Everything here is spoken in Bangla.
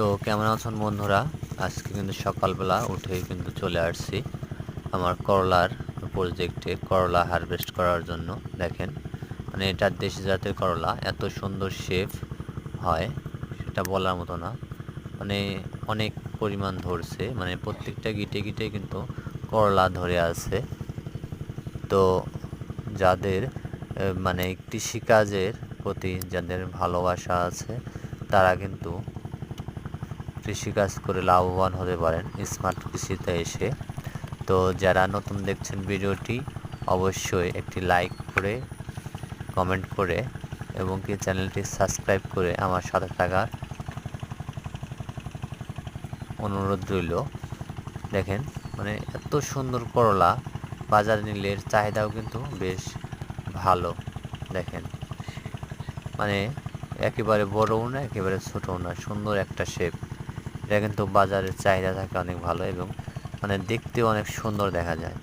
তো কেমন আছেন বন্ধুরা? আজকে কিন্তু সকালবেলা উঠেই কিন্তু চলে আসছি আমার করলার প্রজেক্টে করলা হারভেস্ট করার জন্য। দেখেন, মানে এটা দেশি জাতের করলা, এত সুন্দর শেপ হয় সেটা বলার মতো না। মানে অনেক পরিমাণ ধরছে, মানে প্রত্যেকটা গিটে গিটে কিন্তু করলা ধরে আছে। তো যাদের মানে কৃষিকাজের প্রতি যাদের ভালোবাসা আছে তারা কিন্তু কৃষিকাজ করে লাভবান হতে পারেন স্মার্ট কৃষিতে এসে। তো যারা নতুন দেখছেন ভিডিওটি, অবশ্যই একটি লাইক করে, কমেন্ট করে এবং কি চ্যানেলটি সাবস্ক্রাইব করে আমার সাথে থাকার অনুরোধ রইল। দেখেন, মানে এত সুন্দর করলা, বাজারে নিলে এর চাহিদাও কিন্তু বেশ ভালো। দেখেন, মানে একেবারে বড়ও না, একেবারে ছোটও না, সুন্দর একটা শেপ। এটা কিন্তু বাজারের চাহিদা থাকে অনেক ভালো এবং মানে দেখতেও অনেক সুন্দর দেখা যায়।